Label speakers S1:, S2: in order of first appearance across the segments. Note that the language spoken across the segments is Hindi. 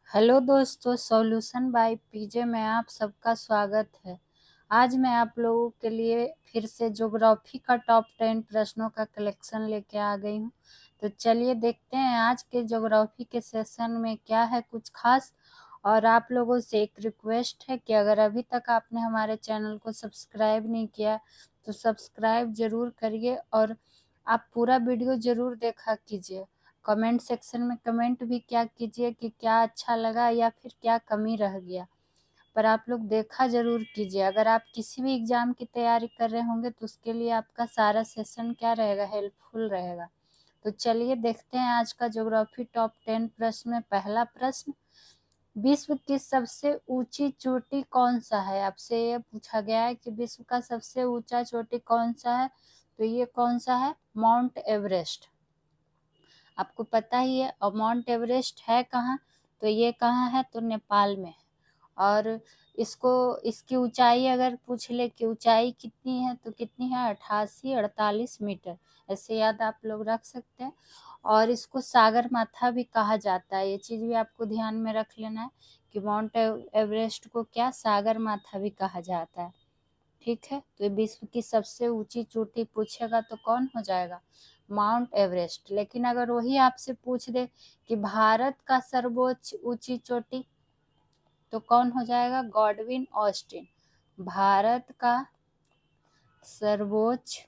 S1: हेलो दोस्तों, सॉल्यूशन बाय पीजे में आप सबका स्वागत है। आज मैं आप लोगों के लिए फिर से ज्योग्राफी का टॉप 10 प्रश्नों का कलेक्शन लेके आ गई हूँ। तो चलिए देखते हैं आज के ज्योग्राफी के सेशन में क्या है कुछ खास। और आप लोगों से एक रिक्वेस्ट है कि अगर अभी तक आपने हमारे चैनल को सब्सक्राइब नहीं किया तो सब्सक्राइब जरूर करिए और आप पूरा वीडियो जरूर देखा कीजिए। कमेंट सेक्शन में कमेंट भी क्या कीजिए कि क्या अच्छा लगा या फिर क्या कमी रह गया, पर आप लोग देखा जरूर कीजिए। अगर आप किसी भी एग्जाम की तैयारी कर रहे होंगे तो उसके लिए आपका सारा सेशन क्या रहेगा, हेल्पफुल रहेगा। तो चलिए देखते हैं आज का ज्योग्राफी टॉप 10 प्रश्न में पहला प्रश्न, विश्व की सबसे ऊंची चोटी कौन सा है। आपसे ये पूछा गया है कि विश्व का सबसे ऊंचा चोटी कौन सा है, तो ये कौन सा है, माउंट एवरेस्ट। आपको पता ही है। और माउंट एवरेस्ट है कहाँ, तो ये कहाँ है, तो नेपाल में है। और इसकी ऊंचाई अगर पूछ ले कि ऊंचाई कितनी है तो कितनी है, 88-48 मीटर। ऐसे याद आप लोग रख सकते हैं। और इसको सागर माथा भी कहा जाता है, ये चीज भी आपको ध्यान में रख लेना है कि माउंट एवरेस्ट को क्या सागर माथा भी कहा जाता है। ठीक है, तो ये विश्व की सबसे ऊंची चोटी पूछेगा तो कौन हो जाएगा, माउंट एवरेस्ट। लेकिन अगर वही आपसे पूछ दे कि भारत का सर्वोच्च ऊंची चोटी, तो कौन हो जाएगा, गॉडविन ऑस्टिन। भारत का सर्वोच्च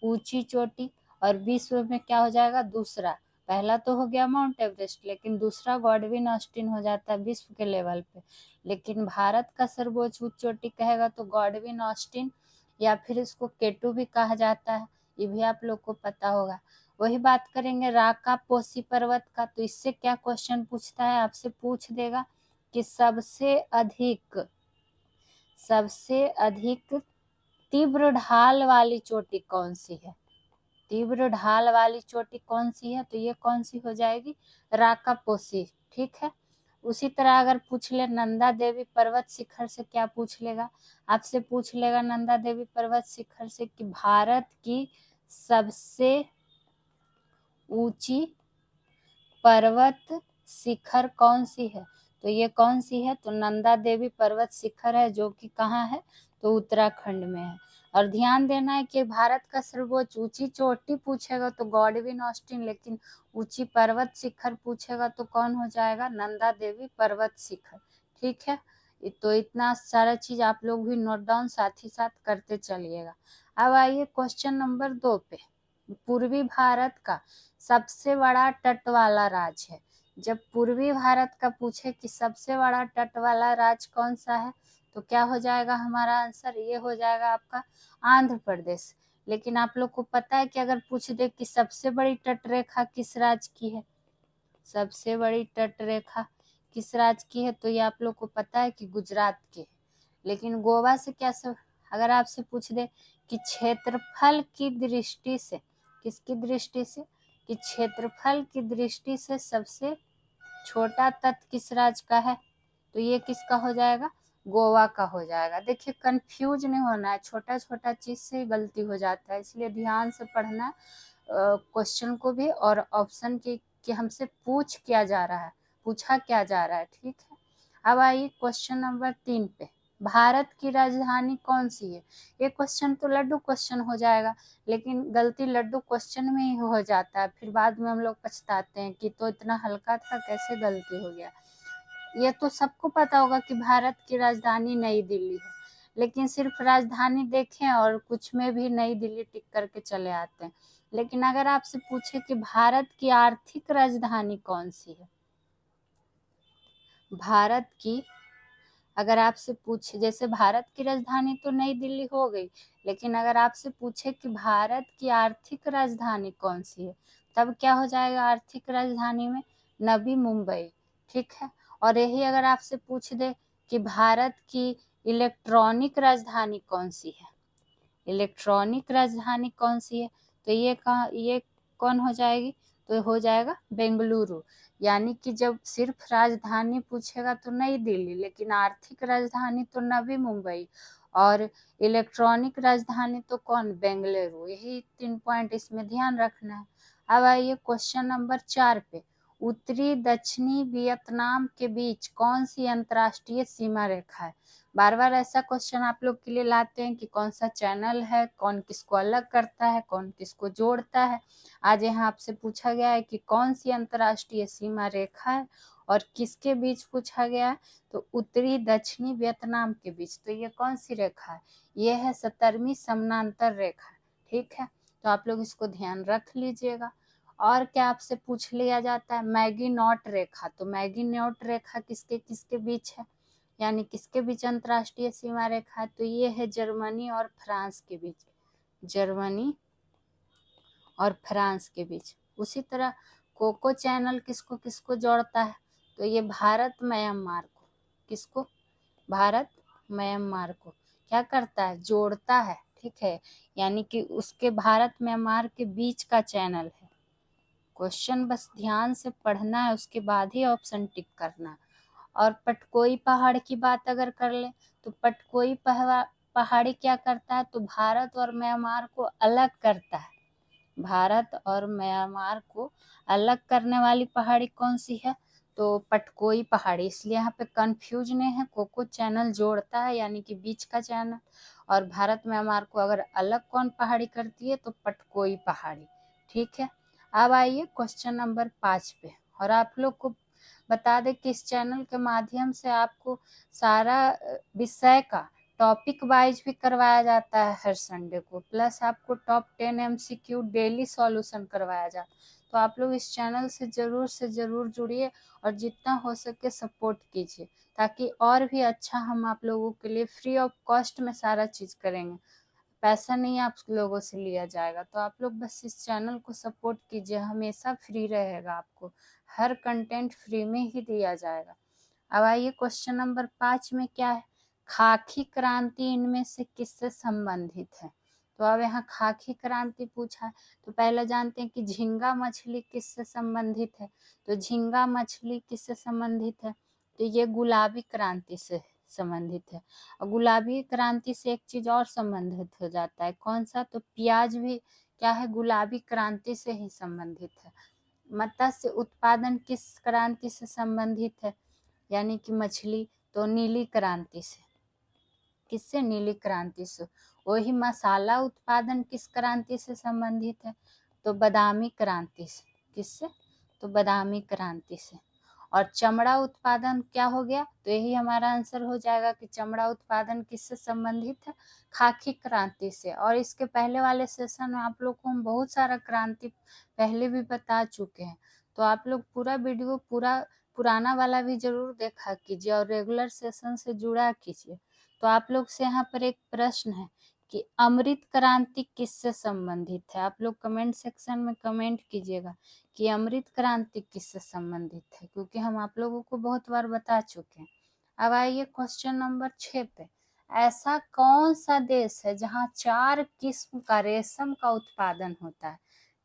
S1: ऊंची चोटी। और विश्व में क्या हो जाएगा, दूसरा। पहला तो हो गया माउंट एवरेस्ट, लेकिन दूसरा गॉडविन ऑस्टिन हो जाता है विश्व के लेवल पे। लेकिन भारत का सर्वोच्च ऊंची चोटी कहेगा तो गॉडविन ऑस्टिन, या फिर इसको केटू भी कहा जाता है, ये भी आप लोग को पता होगा। वही बात करेंगे राका पोसी पर्वत का, तो इससे क्या क्वेश्चन पूछता है, आपसे पूछ देगा कि सबसे अधिक तीव्र ढाल वाली चोटी कौन सी है। तीव्र ढाल वाली चोटी कौन सी है, तो ये कौन सी हो जाएगी, राकापोसी। ठीक है। उसी तरह अगर पूछ ले नंदा देवी पर्वत शिखर से, क्या पूछ लेगा, आपसे पूछ लेगा नंदा देवी पर्वत शिखर से कि भारत की सबसे ऊंची पर्वत शिखर कौन सी है, तो ये कौन सी है, तो नंदा देवी पर्वत शिखर है, जो कि कहाँ है, तो उत्तराखंड में है। और ध्यान देना है कि भारत का सर्वोच्च ऊंची चोटी पूछेगा तो गॉडविन ऑस्टिन, लेकिन ऊंची पर्वत शिखर पूछेगा तो कौन हो जाएगा, नंदा देवी पर्वत शिखर। ठीक है, तो इतना सारा चीज आप लोग भी नोट डाउन साथ ही साथ करते चलिएगा। अब आइए क्वेश्चन नंबर 2 पे, पूर्वी भारत का सबसे बड़ा तट वाला राज्य है। जब पूर्वी भारत का पूछे कि सबसे बड़ा तट वाला राज्य कौन सा है, तो क्या हो जाएगा हमारा आंसर, ये हो जाएगा आपका आंध्र प्रदेश। लेकिन आप लोग को पता है कि अगर पूछ दे कि सबसे बड़ी तट रेखा किस राज्य की है, सबसे बड़ी तट रेखा किस राज्य की है, तो ये आप लोग को पता है कि गुजरात की है। लेकिन गोवा से क्या सब, अगर आपसे पूछ दे कि क्षेत्रफल की दृष्टि से, किसकी दृष्टि से, कि क्षेत्रफल की दृष्टि से सबसे छोटा तट किस राज्य का है, तो ये किसका हो जाएगा, गोवा का हो जाएगा। देखिए कंफ्यूज नहीं होना है, छोटा छोटा चीज से गलती हो जाता है, इसलिए ध्यान से पढ़ना क्वेश्चन को भी और ऑप्शन की कि हमसे पूछा क्या जा रहा है। ठीक है। अब आइए क्वेश्चन नंबर 3 पे, भारत की राजधानी कौन सी है। ये क्वेश्चन तो लड्डू क्वेश्चन हो जाएगा, लेकिन गलती लड्डू क्वेश्चन में ही हो जाता है, फिर बाद में हम लोग पछताते हैं कि तो इतना हल्का था, कैसे गलती हो गया। ये तो सबको पता होगा कि भारत की राजधानी नई दिल्ली है, लेकिन सिर्फ राजधानी देखें और कुछ में भी नई दिल्ली टिक करके चले आते हैं। लेकिन अगर आपसे पूछे कि भारत की आर्थिक राजधानी कौन सी है, भारत की अगर आपसे पूछे, जैसे भारत की राजधानी तो नई दिल्ली हो गई, लेकिन अगर आपसे पूछे कि भारत की आर्थिक राजधानी कौन सी है, तब क्या हो जाएगा आर्थिक राजधानी में, नवी मुंबई। ठीक है। और यही अगर आपसे पूछ दे कि भारत की इलेक्ट्रॉनिक राजधानी कौन सी है, इलेक्ट्रॉनिक राजधानी कौन सी है, तो ये कौन हो जाएगी, तो हो जाएगा बेंगलुरु। यानी कि जब सिर्फ राजधानी पूछेगा तो नई दिल्ली, लेकिन आर्थिक राजधानी तो नवी मुंबई, और इलेक्ट्रॉनिक राजधानी तो कौन, बेंगलुरु। यही 3 पॉइंट इसमें ध्यान रखना है। अब आइए क्वेश्चन नंबर 4 पे, उत्तरी दक्षिणी वियतनाम के बीच कौन सी अंतर्राष्ट्रीय सीमा रेखा है। बार बार ऐसा क्वेश्चन आप लोग के लिए लाते हैं कि कौन सा चैनल है, कौन किसको अलग करता है, कौन किसको जोड़ता है। आज यहाँ आपसे पूछा गया है कि कौन सी अंतर्राष्ट्रीय सीमा रेखा है और किसके बीच पूछा गया है, तो उत्तरी दक्षिणी वियतनाम के बीच। तो ये कौन सी रेखा है, ये है 17वीं समानांतर रेखा। ठीक है, तो आप लोग इसको ध्यान रख लीजिएगा। और क्या आपसे पूछ लिया जाता है, मैगीनॉट रेखा। तो मैगीनॉट रेखा किसके किसके बीच है, यानी किसके बीच अंतर्राष्ट्रीय सीमा रेखा है, तो ये है जर्मनी और फ्रांस के बीच, जर्मनी और फ्रांस के बीच। उसी तरह कोको चैनल किसको किसको जोड़ता है, तो ये भारत म्यांमार को, किसको, भारत म्यांमार को क्या करता है, जोड़ता है। ठीक है, यानी कि उसके भारत म्यांमार के बीच का चैनल है। क्वेश्चन बस ध्यान से पढ़ना है, उसके बाद ही ऑप्शन टिक करना है। और पटकोई पहाड़ की बात अगर कर ले, तो पटकोई पहाड़ी क्या करता है, तो भारत और म्यांमार को अलग करता है। भारत और म्यांमार को अलग करने वाली पहाड़ी कौन सी है, तो पटकोई पहाड़ी। इसलिए यहाँ पे कंफ्यूज नहीं है, कोको चैनल जोड़ता है यानी कि बीच का चैनल, और भारत म्यांमार को अगर अलग कौन पहाड़ी करती है, तो पटकोई पहाड़ी। ठीक है, अब आइए क्वेश्चन नंबर 5 पे। और आप लोग को बता दें कि इस चैनल के माध्यम से आपको सारा विषय का टॉपिक वाइज भी करवाया जाता है हर संडे को, प्लस आपको टॉप 10 MCQ डेली सॉल्यूशन करवाया जाता है। तो आप लोग इस चैनल से ज़रूर जुड़िए और जितना हो सके सपोर्ट कीजिए, ताकि और भी अच्छा हम आप लोगों के लिए फ्री ऑफ कॉस्ट में सारा चीज़ करेंगे। पैसा नहीं आप लोगों से लिया जाएगा। तो आप लोग बस इस चैनल को सपोर्ट कीजिए, हमेशा फ्री रहेगा, आपको हर कंटेंट फ्री में ही दिया जाएगा। अब आइए क्वेश्चन नंबर 5 में क्या है, खाकी क्रांति इनमें से किससे संबंधित है। तो अब यहाँ खाकी क्रांति पूछा है, तो पहले जानते हैं कि झींगा मछली किससे संबंधित है। तो झींगा मछली किससे संबंधित है, तो ये गुलाबी क्रांति से संबंधित है। और गुलाबी क्रांति से एक चीज और संबंधित हो जाता है, कौन सा, तो प्याज भी क्या है, गुलाबी क्रांति से ही संबंधित है। मत्स्य उत्पादन किस क्रांति से संबंधित है, यानी कि मछली, तो नीली क्रांति से। किससे, नीली क्रांति से। वही मसाला उत्पादन किस क्रांति से संबंधित है, तो बादामी क्रांति से। किससे, तो बादामी क्रांति से। और चमड़ा उत्पादन क्या हो गया, तो यही हमारा आंसर हो जाएगा कि चमड़ा उत्पादन किससे संबंधित है, खाकी क्रांति से। और इसके पहले वाले सेशन में आप लोग को हम बहुत सारा क्रांति पहले भी बता चुके हैं। तो आप लोग पूरा वीडियो पुराना वाला भी जरूर देखा कीजिए और रेगुलर सेशन से जुड़ा कीजिए। तो आप लोग से यहाँ पर एक प्रश्न है कि अमृत क्रांति किससे संबंधित है। आप लोग कमेंट सेक्शन में कमेंट कीजिएगा कि अमृत क्रांति किससे संबंधित है, क्योंकि हम आप लोगों को बहुत बार बता चुके हैं। अब आइए क्वेश्चन नंबर 6 पे। ऐसा कौन सा देश है जहाँ 4 किस्म का रेशम का उत्पादन होता है।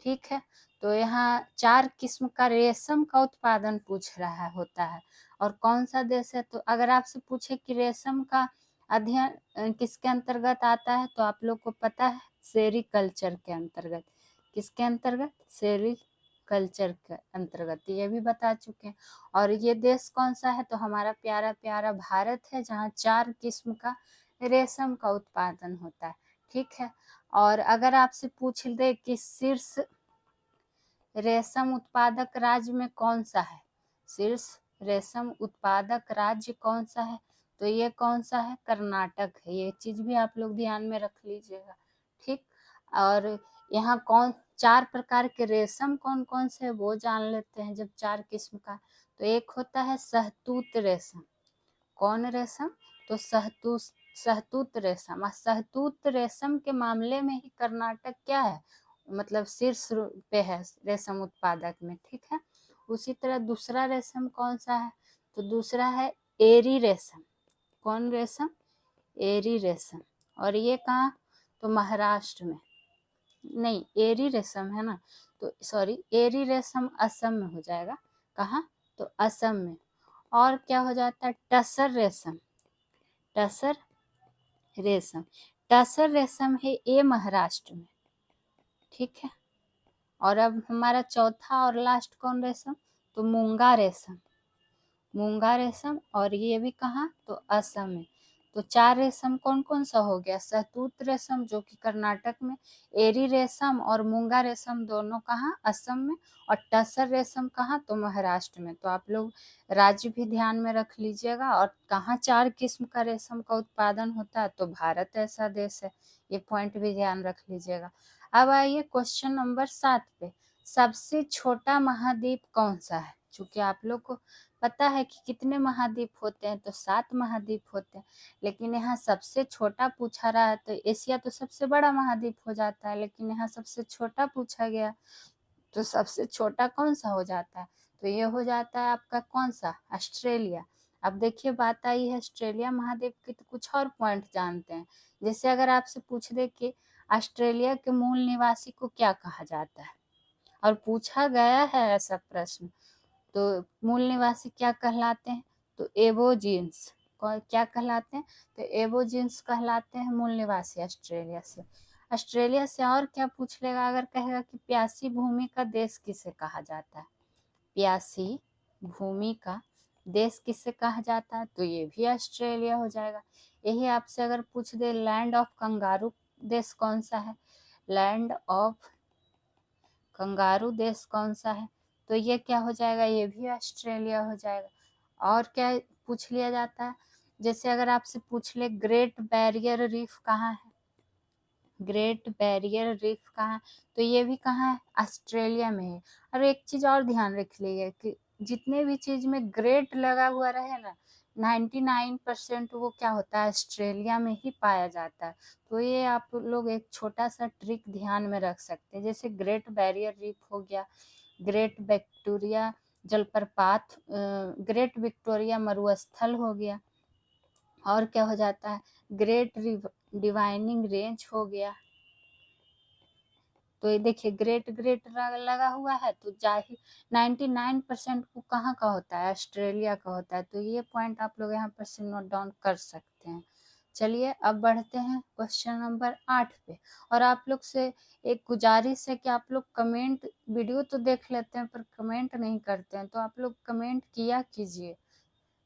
S1: ठीक है, तो यहाँ 4 किस्म का रेशम का उत्पादन पूछ रहा होता है। और कौन सा देश है, तो अगर आपसे पूछे कि रेशम का अध्ययन किसके अंतर्गत आता है, तो आप लोग को पता है सेरीकल्चर के अंतर्गत। किसके अंतर्गत, सेरीकल्चर के अंतर्गत, ये भी बता चुके हैं। और ये देश कौन सा है, तो हमारा प्यारा प्यारा भारत है, जहाँ 4 किस्म का रेशम का उत्पादन होता है। ठीक है, और अगर आपसे पूछ दे कि शीर्ष रेशम उत्पादक राज्य में कौन सा है, शीर्ष रेशम उत्पादक राज्य कौन सा है, तो ये कौन सा है, कर्नाटक है। ये चीज भी आप लोग ध्यान में रख लीजिएगा। ठीक, और यहाँ कौन 4 प्रकार के रेशम कौन कौन से है वो जान लेते हैं। जब 4 किस्म का, तो एक होता है शहतूत रेशम। कौन रेशम, तो शहतूत रेशम। और शहतूत रेशम के मामले में ही कर्नाटक क्या है, मतलब शीर्ष पे है रेशम उत्पादक में। ठीक है, उसी तरह दूसरा रेशम कौन सा है, तो दूसरा है एरी रेशम। कौन रेशम, एरी रेशम। और ये कहाँ, तो महाराष्ट्र में। नहीं, एरी रेशम है ना, तो सॉरी, एरी रेशम असम में हो जाएगा। कहाँ, तो असम में। और क्या हो जाता है, टसर रेशम। टसर रेशम, टसर रेशम है ये महाराष्ट्र में। ठीक है, और अब हमारा चौथा और लास्ट कौन रेशम, तो मूंगा रेशम, मूंगा रेशम। और ये भी कहाँ, तो असम में। तो 4 रेशम कौन कौन सा हो गया, शहतूत रेशम जो कि कर्नाटक में, एरी रेशम और मूंगा रेशम दोनों कहाँ, असम में, और टसर रेशम कहाँ, तो महाराष्ट्र में। तो आप लोग राज्य भी ध्यान में रख लीजिएगा। और कहाँ 4 किस्म का रेशम का उत्पादन होता है, तो भारत ऐसा देश है, ये पॉइंट भी ध्यान रख लीजिएगा। अब आइए क्वेश्चन नंबर 7 पे, सबसे छोटा महाद्वीप कौन सा है। चूंकि आप लोग को पता है कि कितने महाद्वीप होते हैं, तो 7 महाद्वीप होते हैं, लेकिन यहाँ सबसे छोटा पूछा रहा है, तो एशिया तो सबसे बड़ा महाद्वीप हो जाता है, लेकिन यहाँ सबसे छोटा पूछा गया, तो सबसे छोटा कौन सा हो जाता है, तो ये हो जाता है आपका कौन सा, ऑस्ट्रेलिया। अब देखिए बात आई है ऑस्ट्रेलिया महाद्वीप की, तो कुछ और पॉइंट जानते हैं। जैसे अगर आपसे पूछ दे कि ऑस्ट्रेलिया के मूल निवासी को क्या कहा जाता है, और पूछा गया है ऐसा प्रश्न, तो मूल निवासी क्या कहलाते हैं, तो एबोजिन्स। क्या कहलाते हैं, तो एबोजिन्स कहलाते हैं मूल निवासी ऑस्ट्रेलिया से। ऑस्ट्रेलिया से और क्या पूछ लेगा, अगर कहेगा कि प्यासी भूमि का देश किसे कहा जाता है, प्यासी भूमि का देश किसे कहा जाता है, तो ये भी ऑस्ट्रेलिया हो जाएगा। यही आपसे अगर पूछ दे लैंड ऑफ कंगारू देश कौन सा है, लैंड ऑफ कंगारू देश कौन सा है, तो ये क्या हो जाएगा, ये भी ऑस्ट्रेलिया हो जाएगा। और क्या पूछ लिया जाता है, जैसे अगर आपसे पूछ ले ग्रेट बैरियर रीफ कहाँ है, ग्रेट बैरियर रीफ कहाँ है, तो ये भी कहाँ है, ऑस्ट्रेलिया में है। और एक चीज और ध्यान रख लीजिए कि जितने भी चीज में ग्रेट लगा हुआ रहे ना, 99% वो क्या होता है, ऑस्ट्रेलिया में ही पाया जाता है। तो ये आप लोग एक छोटा सा ट्रिक ध्यान में रख सकते हैं। जैसे ग्रेट बैरियर रीफ हो गया, ग्रेट विक्टोरिया जलप्रपात, ग्रेट विक्टोरिया मरुस्थल हो गया, और क्या हो जाता है, ग्रेट डिवाइनिंग रेंज हो गया। तो ये देखिए ग्रेट ग्रेट लगा हुआ है, तो जाहिर 99% को कहाँ का होता है, ऑस्ट्रेलिया का होता है। तो ये पॉइंट आप लोग यहाँ पर से नोट डाउन कर सकते हैं। चलिए अब बढ़ते हैं क्वेश्चन नंबर 8 पे। और आप लोग से एक गुजारिश है कि आप लोग कमेंट, वीडियो तो देख लेते हैं पर कमेंट नहीं करते हैं, तो आप लोग कमेंट किया कीजिए,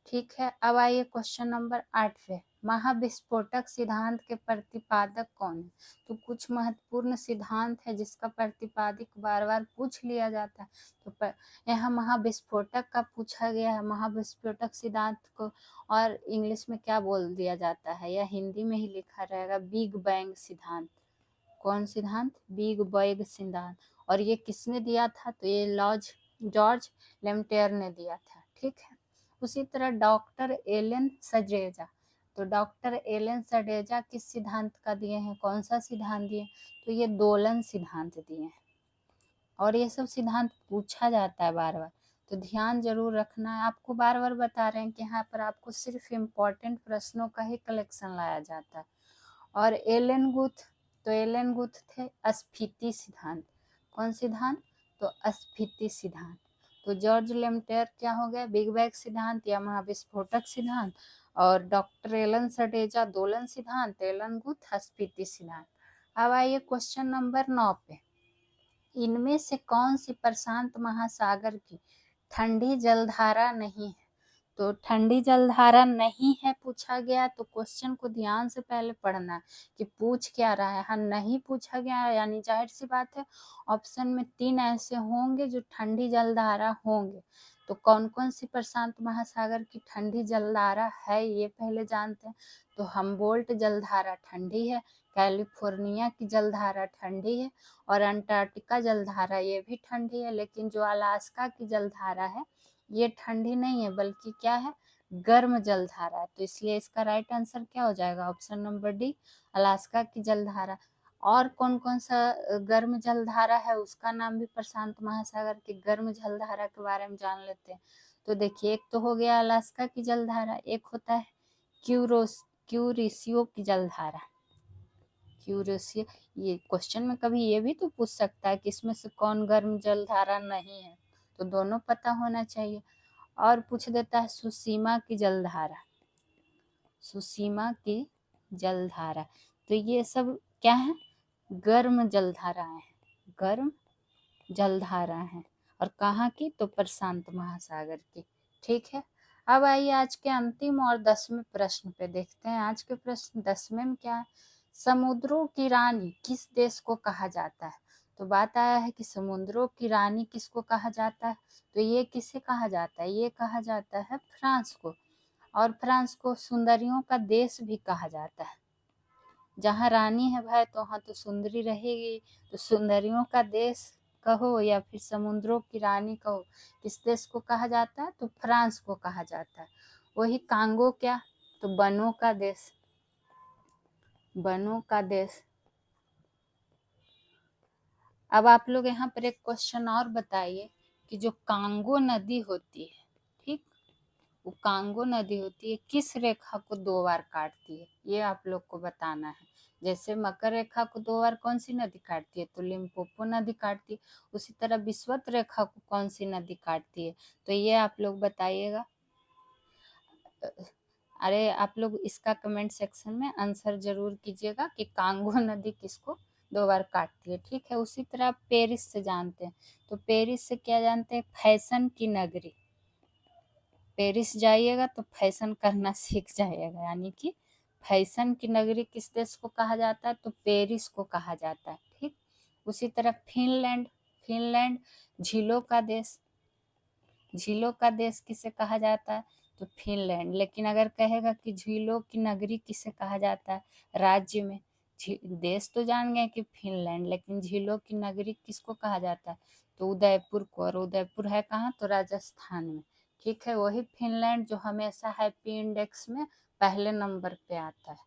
S1: ठीक है। अब आइए क्वेश्चन नंबर 8 पे, महाविस्फोटक सिद्धांत के प्रतिपादक कौन है। तो कुछ महत्वपूर्ण सिद्धांत है जिसका प्रतिपादक बार बार पूछ लिया जाता है, तो यहाँ महाविस्फोटक का पूछा गया है, महाविस्फोटक सिद्धांत को और इंग्लिश में क्या बोल दिया जाता है, या हिंदी में ही लिखा रहेगा, बिग बैंग सिद्धांत। कौन सिद्धांत, बिग बैंग सिद्धांत। और ये किसने दिया था, तो ये जॉर्ज लेमटेयर ने दिया था, ठीक है। उसी तरह डॉक्टर एलन सजेजा, तो डॉक्टर एलन सजेजा किस सिद्धांत का दिए हैं, कौन सा सिद्धांत दिए, तो ये दोलन सिद्धांत दिए हैं। और ये सब सिद्धांत पूछा जाता है बार बार, तो ध्यान जरूर रखना है। आपको बार बार बता रहे हैं कि यहाँ पर आपको सिर्फ इम्पोर्टेंट प्रश्नों का ही कलेक्शन लाया जाता है। और एलन गुथ, तो एलन गुथ थे स्फीति सिद्धांत। कौन सिद्धांत, तो स्फीति सिद्धांत। तो जॉर्ज लेमटेयर क्या हो गया, बिग बैंग सिद्धांत या महाविस्फोटक सिद्धांत, और डॉक्टर एलन सडेजा दोलन सिद्धांत, एलन गुथ स्फीति सिद्धांत। अब आइए क्वेश्चन नंबर 9 पे, इनमें से कौन सी प्रशांत महासागर की ठंडी जलधारा नहीं है। तो ठंडी जलधारा नहीं है पूछा गया, तो क्वेश्चन को ध्यान से पहले पढ़ना कि पूछ क्या रहा है। हाँ नहीं पूछा गया है, यानी जाहिर सी बात है ऑप्शन में 3 ऐसे होंगे जो ठंडी जलधारा होंगे। तो कौन कौन सी प्रशांत महासागर की ठंडी जलधारा है ये पहले जानते हैं। तो हम्बोल्ट जलधारा ठंडी है, कैलिफोर्निया की जलधारा ठंडी है, और अंटार्कटिका जलधारा ये भी ठंडी है। लेकिन जो अलास्का की जलधारा है ये ठंडी नहीं है, बल्कि क्या है, गर्म जलधारा है। तो इसलिए इसका राइट आंसर क्या हो जाएगा, ऑप्शन नंबर डी, अलास्का की जलधारा। और कौन कौन सा गर्म जलधारा है उसका नाम भी प्रशांत महासागर की गर्म जलधारा के बारे में जान लेते हैं। तो देखिए एक तो हो गया अलास्का की जलधारा, एक होता है क्यूरिसियो की जलधारा, क्यूरिसियो। ये क्वेश्चन में कभी ये भी तो पूछ सकता है कि इसमें से कौन गर्म जलधारा नहीं है, तो दोनों पता होना चाहिए। और पूछ देता है सुसीमा की जलधारा, सुसीमा की जलधारा। तो ये सब क्या है, गर्म जलधाराएं हैं, गर्म जलधारा हैं। और कहाँ की, तो प्रशांत महासागर की। ठीक है, अब आइए आज के अंतिम और 10वें प्रश्न पे देखते हैं। आज के प्रश्न 10वें में क्या है, समुद्रों की रानी किस देश को कहा जाता है। तो बात आया है कि समुद्रों की रानी किसको कहा जाता है, तो ये किसे कहा जाता है, ये कहा जाता है फ्रांस को। और फ्रांस को सुंदरियों का देश भी कहा जाता है। जहाँ रानी है भाई तो वहाँ तो सुंदरी रहेगी, तो सुंदरियों का देश कहो या फिर समुद्रों की रानी कहो, किस देश को कहा जाता है, तो फ्रांस को कहा जाता है। वही कांगो क्या, तो वनों का देश, वनों का देश। अब आप लोग यहाँ पर एक क्वेश्चन और बताइए कि जो कांगो नदी होती है, ठीक, वो कांगो नदी होती है किस रेखा को 2 बार काटती है, ये आप लोग को बताना है। जैसे मकर रेखा को 2 बार कौन सी नदी काटती है, तो लिम्पोपो नदी काटती है। उसी तरह विषुवत रेखा को कौन सी नदी काटती है, तो ये आप लोग बताइएगा। अरे आप लोग इसका कमेंट सेक्शन में आंसर जरूर कीजिएगा कि कांगो नदी किसको 2 बार काटती है। ठीक है, उसी तरह आप पेरिस से जानते हैं, तो पेरिस से क्या जानते हैं, फैशन की नगरी। पेरिस जाइएगा तो फैशन करना सीख जाइएगा, यानी कि फैशन की नगरी किस देश को कहा जाता है, तो पेरिस को कहा जाता है। ठीक, उसी तरह फिनलैंड, फिनलैंड झीलों का देश, झीलों का देश किसे कहा जाता है, तो फिनलैंड। लेकिन अगर कहेगा कि झीलों की नगरी किसे कहा जाता है राज्य में, देश तो जान गए कि फिनलैंड, लेकिन झीलों की नगरी किसको कहा जाता है, तो उदयपुर को। और उदयपुर है कहाँ, तो राजस्थान में। ठीक है, वही फिनलैंड जो हमेशा हैप्पी इंडेक्स में पहले नंबर पे आता है।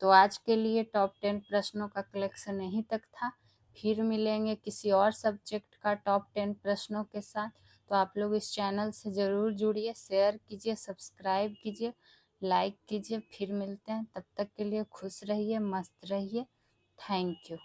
S1: तो आज के लिए टॉप 10 प्रश्नों का कलेक्शन यहीं तक था। फिर मिलेंगे किसी और सब्जेक्ट का टॉप 10 प्रश्नों के साथ। तो आप लोग इस चैनल से ज़रूर जुड़िए, शेयर कीजिए, सब्सक्राइब कीजिए, लाइक कीजिए। फिर मिलते हैं, तब तक के लिए खुश रहिए, मस्त रहिए। Thank you.